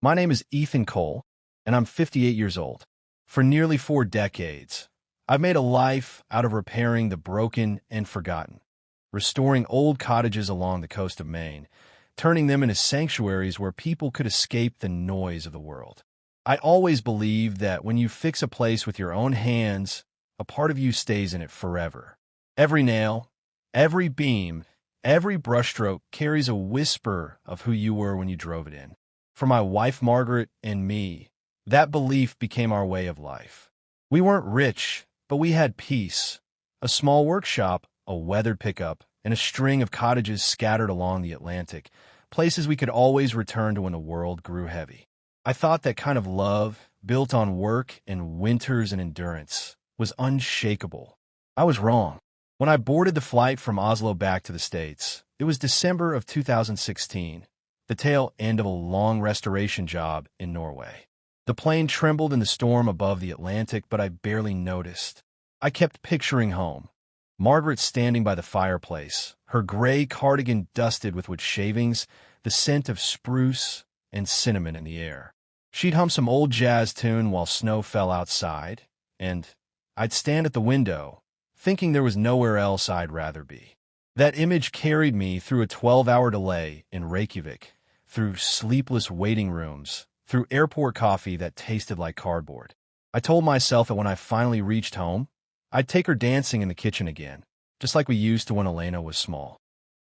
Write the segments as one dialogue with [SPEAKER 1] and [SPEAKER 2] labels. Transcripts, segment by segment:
[SPEAKER 1] My name is Ethan Cole, and I'm 58 years old. For nearly 4 decades, I've made a life out of repairing the broken and forgotten, restoring old cottages along the coast of Maine, turning them into sanctuaries where people could escape the noise of the world. I always believed that when you fix a place with your own hands, a part of you stays in it forever. Every nail, every beam, every brushstroke carries a whisper of who you were when you drove it in. For my wife Margaret and me, that belief became our way of life. We weren't rich, but we had peace, a small workshop, a weathered pickup, and a string of cottages scattered along the Atlantic, places we could always return to when the world grew heavy. I thought that kind of love, built on work and winters and endurance, was unshakable. I was wrong. When I boarded the flight from Oslo back to the States, it was December of 2016, the tail end of a long restoration job in Norway. The plane trembled in the storm above the Atlantic, but I barely noticed. I kept picturing home. Margaret standing by the fireplace, her gray cardigan dusted with wood shavings, the scent of spruce and cinnamon in the air. She'd hum some old jazz tune while snow fell outside, and I'd stand at the window, thinking there was nowhere else I'd rather be. That image carried me through a 12-hour delay in Reykjavik, through sleepless waiting rooms, through airport coffee that tasted like cardboard. I told myself that when I finally reached home, I'd take her dancing in the kitchen again, just like we used to when Elena was small.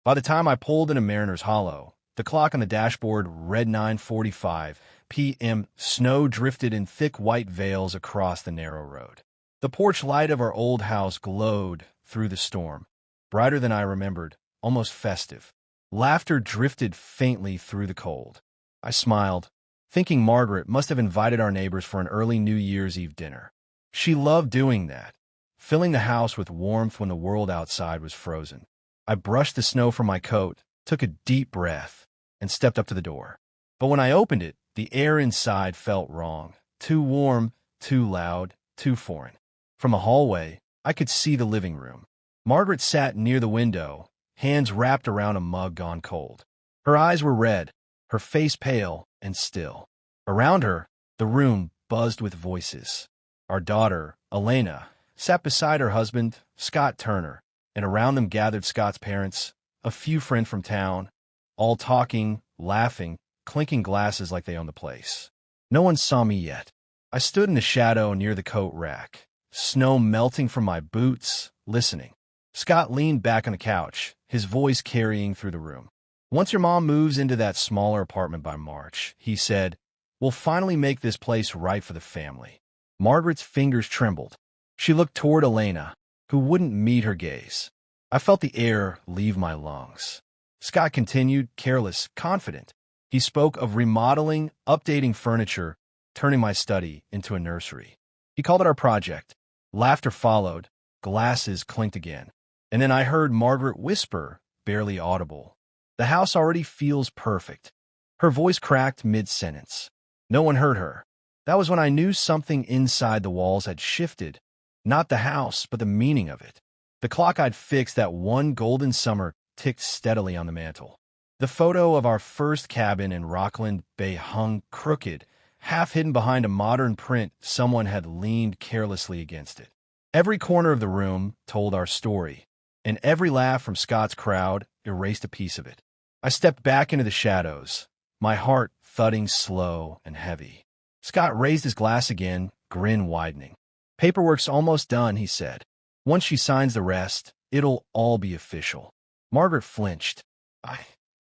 [SPEAKER 1] By the time I pulled into Mariner's Hollow, the clock on the dashboard read 9:45 p.m. Snow drifted in thick white veils across the narrow road. The porch light of our old house glowed through the storm, brighter than I remembered, almost festive. Laughter drifted faintly through the cold. I smiled, thinking Margaret must have invited our neighbors for an early New Year's Eve dinner. She loved doing that, filling the house with warmth when the world outside was frozen. I brushed the snow from my coat, took a deep breath, and stepped up to the door. But when I opened it, the air inside felt wrong. Too warm, too loud, too foreign. From the hallway, I could see the living room. Margaret sat near the window, hands wrapped around a mug gone cold. Her eyes were red, her face pale and still. Around her, the room buzzed with voices. Our daughter, Elena, sat beside her husband, Scott Turner, and around them gathered Scott's parents, a few friends from town, all talking, laughing, clinking glasses like they owned the place. No one saw me yet. I stood in the shadow near the coat rack, snow melting from my boots, listening. Scott leaned back on the couch, his voice carrying through the room. Once your mom moves into that smaller apartment by March, he said, we'll finally make this place right for the family. Margaret's fingers trembled. She looked toward Elena, who wouldn't meet her gaze. I felt the air leave my lungs. Scott continued, careless, confident. He spoke of remodeling, updating furniture, turning my study into a nursery. He called it our project. Laughter followed, glasses clinked again. And then I heard Margaret whisper, barely audible, "The house already feels perfect." Her voice cracked mid-sentence. No one heard her. That was when I knew something inside the walls had shifted. Not the house, but the meaning of it. The clock I'd fixed that one golden summer ticked steadily on the mantel. The photo of our first cabin in Rockland Bay hung crooked, half hidden behind a modern print someone had leaned carelessly against it. Every corner of the room told our story, and every laugh from Scott's crowd erased a piece of it. I stepped back into the shadows, my heart thudding slow and heavy. Scott raised his glass again, grin widening. "Paperwork's almost done," he said. "Once she signs the rest, it'll all be official." Margaret flinched. "I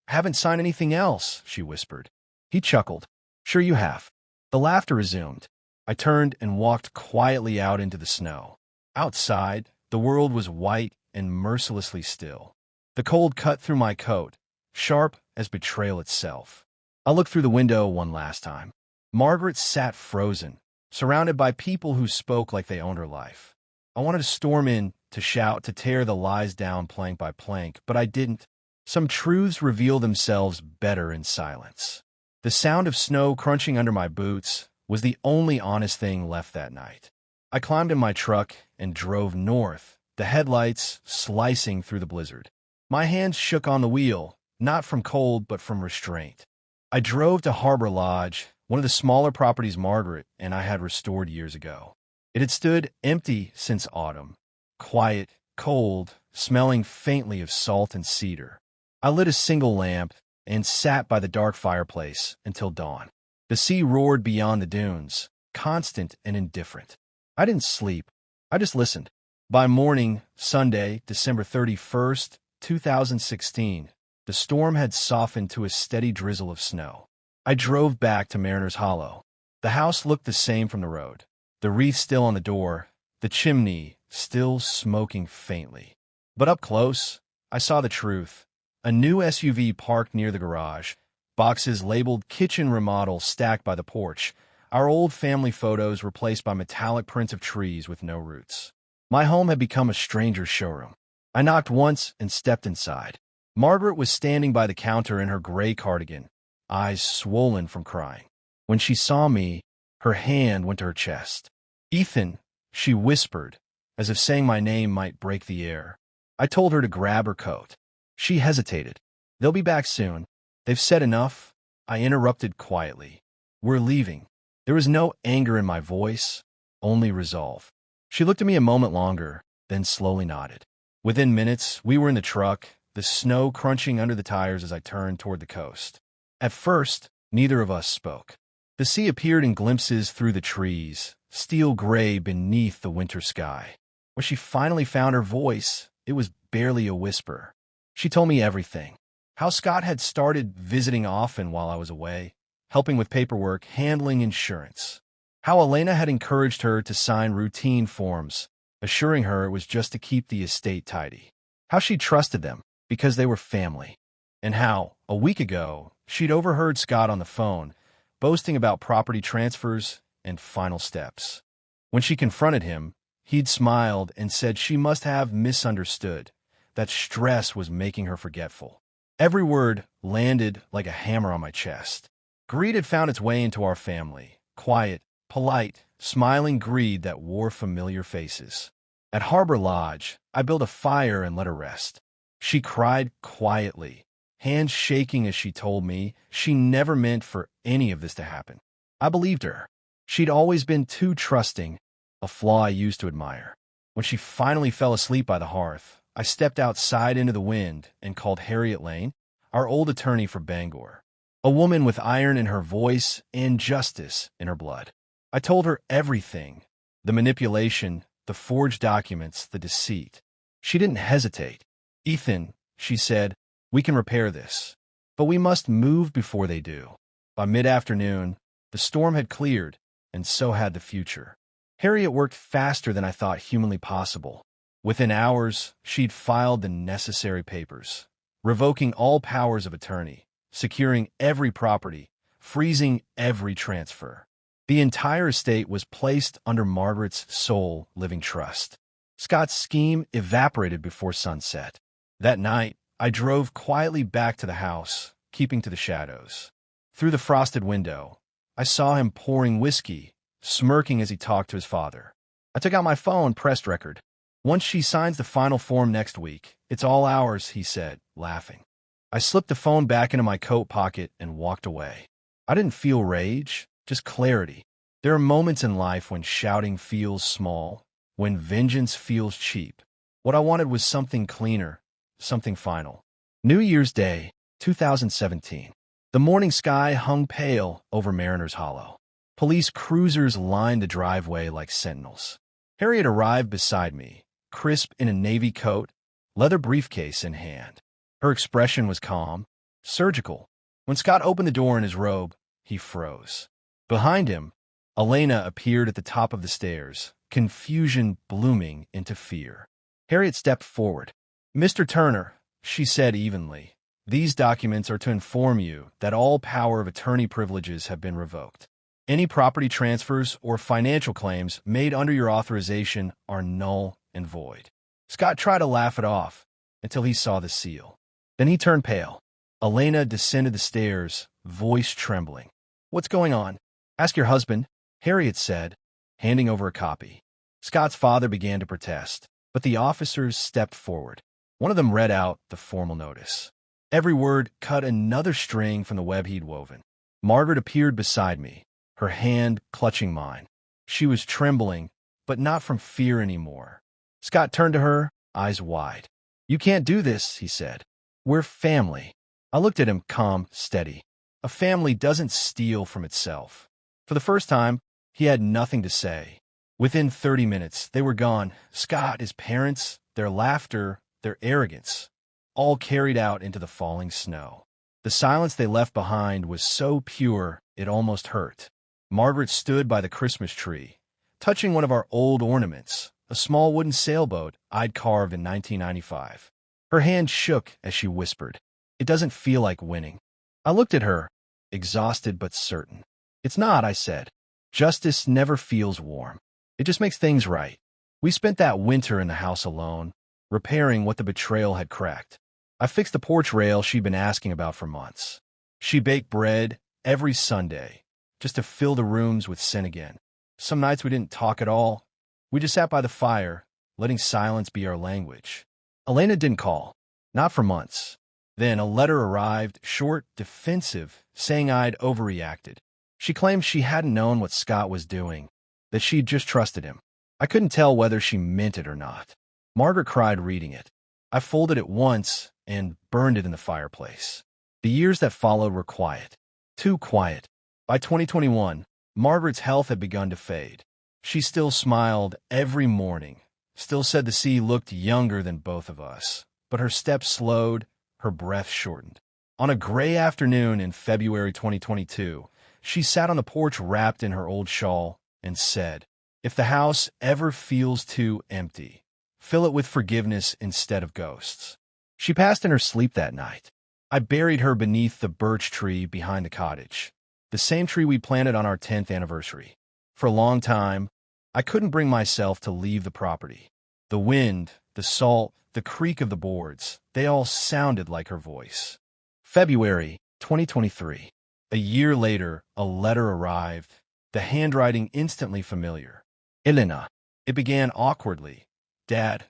[SPEAKER 1] haven't signed anything else," she whispered. He chuckled. "Sure you have." The laughter resumed. I turned and walked quietly out into the snow. Outside, the world was white and mercilessly still. The cold cut through my coat, sharp as betrayal itself. I looked through the window one last time. Margaret sat frozen, surrounded by people who spoke like they owned her life. I wanted to storm in, to shout, to tear the lies down plank by plank, but I didn't. Some truths reveal themselves better in silence. The sound of snow crunching under my boots was the only honest thing left that night. I climbed in my truck and drove north, the headlights slicing through the blizzard. My hands shook on the wheel, not from cold but from restraint. I drove to Harbor Lodge, one of the smaller properties Margaret and I had restored years ago. It had stood empty since autumn, quiet, cold, smelling faintly of salt and cedar. I lit a single lamp and sat by the dark fireplace until dawn. The sea roared beyond the dunes, constant and indifferent. I didn't sleep. I just listened. By morning, Sunday, December 31st, 2016, the storm had softened to a steady drizzle of snow. I drove back to Mariner's Hollow. The house looked the same from the road. The wreath still on the door, the chimney still smoking faintly. But up close, I saw the truth. A new SUV parked near the garage, boxes labeled kitchen remodel stacked by the porch, our old family photos replaced by metallic prints of trees with no roots. My home had become a stranger's showroom. I knocked once and stepped inside. Margaret was standing by the counter in her gray cardigan, eyes swollen from crying. When she saw me, her hand went to her chest. "Ethan," she whispered, as if saying my name might break the air. I told her to grab her coat. She hesitated. "They'll be back soon. They've said enough." I interrupted quietly. "We're leaving." There was no anger in my voice, only resolve. She looked at me a moment longer, then slowly nodded. Within minutes, we were in the truck, the snow crunching under the tires as I turned toward the coast. At first, neither of us spoke. The sea appeared in glimpses through the trees, steel gray beneath the winter sky. When she finally found her voice, it was barely a whisper. She told me everything. How Scott had started visiting often while I was away, helping with paperwork, handling insurance. How Elena had encouraged her to sign routine forms, assuring her it was just to keep the estate tidy. How she trusted them, because they were family. And how, a week ago, she'd overheard Scott on the phone, boasting about property transfers and final steps. When she confronted him, he'd smiled and said she must have misunderstood, that stress was making her forgetful. Every word landed like a hammer on my chest. Greed had found its way into our family, quiet, polite, smiling greed that wore familiar faces. At Harbor Lodge, I built a fire and let her rest. She cried quietly, hands shaking as she told me she never meant for any of this to happen. I believed her. She'd always been too trusting, a flaw I used to admire. When she finally fell asleep by the hearth, I stepped outside into the wind and called Harriet Lane, our old attorney for Bangor. A woman with iron in her voice and justice in her blood. I told her everything, the manipulation, the forged documents, the deceit. She didn't hesitate. "Ethan," she said, "we can repair this. But we must move before they do." By mid-afternoon, the storm had cleared, and so had the future. Harriet worked faster than I thought humanly possible. Within hours, she'd filed the necessary papers, revoking all powers of attorney, securing every property, freezing every transfer. The entire estate was placed under Margaret's sole living trust. Scott's scheme evaporated before sunset. That night, I drove quietly back to the house, keeping to the shadows. Through the frosted window, I saw him pouring whiskey, smirking as he talked to his father. I took out my phone, pressed record. "Once she signs the final form next week, it's all ours," he said, laughing. I slipped the phone back into my coat pocket and walked away. I didn't feel rage, just clarity. There are moments in life when shouting feels small, when vengeance feels cheap. What I wanted was something cleaner, something final. New Year's Day, 2017. The morning sky hung pale over Mariner's Hollow. Police cruisers lined the driveway like sentinels. Harriet arrived beside me, crisp in a navy coat, leather briefcase in hand. Her expression was calm, surgical. When Scott opened the door in his robe, he froze. Behind him, Elena appeared at the top of the stairs, confusion blooming into fear. Harriet stepped forward. "Mr. Turner," she said evenly, "these documents are to inform you that all power of attorney privileges have been revoked. Any property transfers or financial claims made under your authorization are null and void." Scott tried to laugh it off until he saw the seal. Then he turned pale. Elena descended the stairs, voice trembling. "What's going on?" "Ask your husband," Harriet said, handing over a copy. Scott's father began to protest, but the officers stepped forward. One of them read out the formal notice. Every word cut another string from the web he'd woven. Margaret appeared beside me, her hand clutching mine. She was trembling, but not from fear anymore. Scott turned to her, eyes wide. "You can't do this," he said. "We're family." I looked at him, calm, steady. A family doesn't steal from itself. For the first time, he had nothing to say. Within 30 minutes, they were gone. Scott, his parents, their laughter, their arrogance, all carried out into the falling snow. The silence they left behind was so pure it almost hurt. Margaret stood by the Christmas tree, touching one of our old ornaments, a small wooden sailboat I'd carved in 1995. Her hand shook as she whispered, "It doesn't feel like winning." I looked at her, exhausted but certain. "It's not," I said. "Justice never feels warm. It just makes things right." We spent that winter in the house alone, repairing what the betrayal had cracked. I fixed the porch rail she'd been asking about for months. She baked bread every Sunday, just to fill the rooms with sin again. Some nights we didn't talk at all. We just sat by the fire, letting silence be our language. Elena didn't call, not for months. Then a letter arrived, short, defensive, saying I'd overreacted. She claimed she hadn't known what Scott was doing, that she'd just trusted him. I couldn't tell whether she meant it or not. Margaret cried reading it. I folded it once and burned it in the fireplace. The years that followed were quiet. Too quiet. By 2021, Margaret's health had begun to fade. She still smiled every morning, still said the sea looked younger than both of us, but her steps slowed, her breath shortened. On a gray afternoon in February 2022, she sat on the porch wrapped in her old shawl and said, "If the house ever feels too empty, fill it with forgiveness instead of ghosts." She passed in her sleep that night. I buried her beneath the birch tree behind the cottage, the same tree we planted on our 10th anniversary. For a long time, I couldn't bring myself to leave the property. The wind, the salt, the creak of the boards, they all sounded like her voice. February 2023. A year later, a letter arrived, the handwriting instantly familiar. Elena. It began awkwardly. "Dad,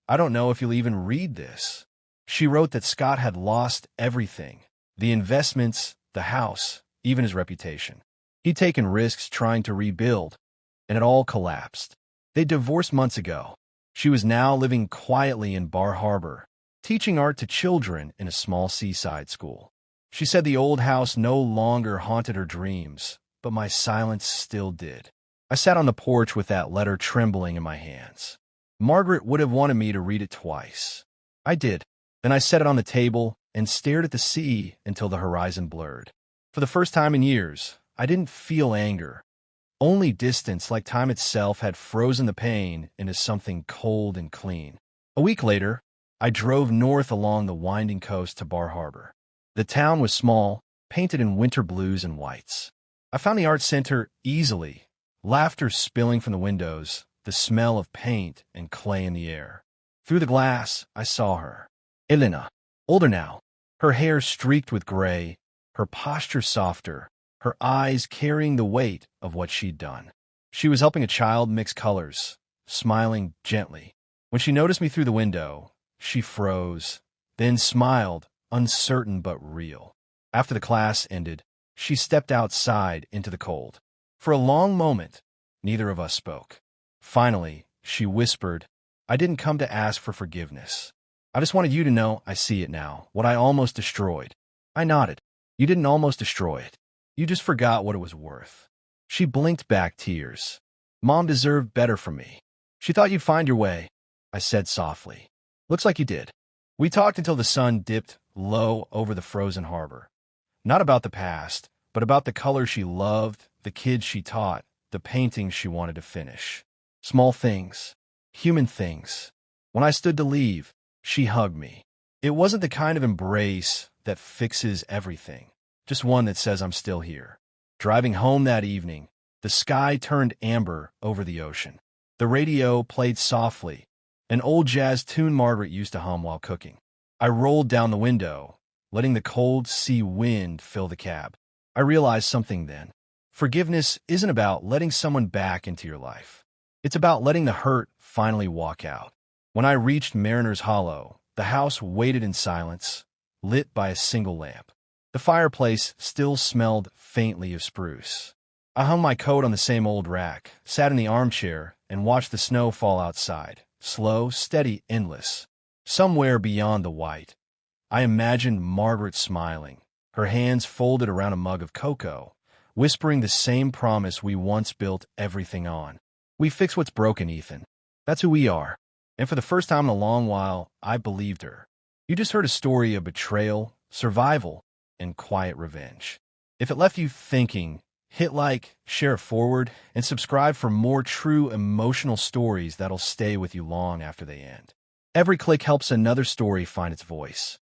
[SPEAKER 1] I don't know if you'll even read this." She wrote that Scott had lost everything, the investments, the house, even his reputation. He'd taken risks trying to rebuild, and it all collapsed. They divorced months ago. She was now living quietly in Bar Harbor, teaching art to children in a small seaside school. She said the old house no longer haunted her dreams, but my silence still did. I sat on the porch with that letter trembling in my hands. Margaret would have wanted me to read it twice. I did. Then I set it on the table and stared at the sea until the horizon blurred. For the first time in years, I didn't feel anger. Only distance, like time itself, had frozen the pain into something cold and clean. A week later, I drove north along the winding coast to Bar Harbor. The town was small, painted in winter blues and whites. I found the art center easily, laughter spilling from the windows, the smell of paint and clay in the air. Through the glass, I saw her. Elena, older now, her hair streaked with gray, her posture softer, her eyes carrying the weight of what she'd done. She was helping a child mix colors, smiling gently. When she noticed me through the window, she froze, then smiled, uncertain but real. After the class ended, she stepped outside into the cold. For a long moment, neither of us spoke. Finally, she whispered, "I didn't come to ask for forgiveness. I just wanted you to know I see it now, what I almost destroyed." I nodded. "You didn't almost destroy it. You just forgot what it was worth." She blinked back tears. "Mom deserved better from me. She thought you'd find your way," I said softly. "Looks like you did." We talked until the sun dipped low over the frozen harbor. Not about the past, but about the colors she loved, the kids she taught, the paintings she wanted to finish. Small things, human things. When I stood to leave, she hugged me. It wasn't the kind of embrace that fixes everything, just one that says I'm still here. Driving home that evening, the sky turned amber over the ocean. The radio played softly, an old jazz tune Margaret used to hum while cooking. I rolled down the window, letting the cold sea wind fill the cab. I realized something then. Forgiveness isn't about letting someone back into your life. It's about letting the hurt finally walk out. When I reached Mariner's Hollow, the house waited in silence, lit by a single lamp. The fireplace still smelled faintly of spruce. I hung my coat on the same old rack, sat in the armchair, and watched the snow fall outside, slow, steady, endless. Somewhere beyond the white, I imagined Margaret smiling, her hands folded around a mug of cocoa, whispering the same promise we once built everything on. We fix what's broken, Ethan. That's who we are. And for the first time in a long while, I believed her. You just heard a story of betrayal, survival, and quiet revenge. If it left you thinking, hit like, share it forward, and subscribe for more true emotional stories that'll stay with you long after they end. Every click helps another story find its voice.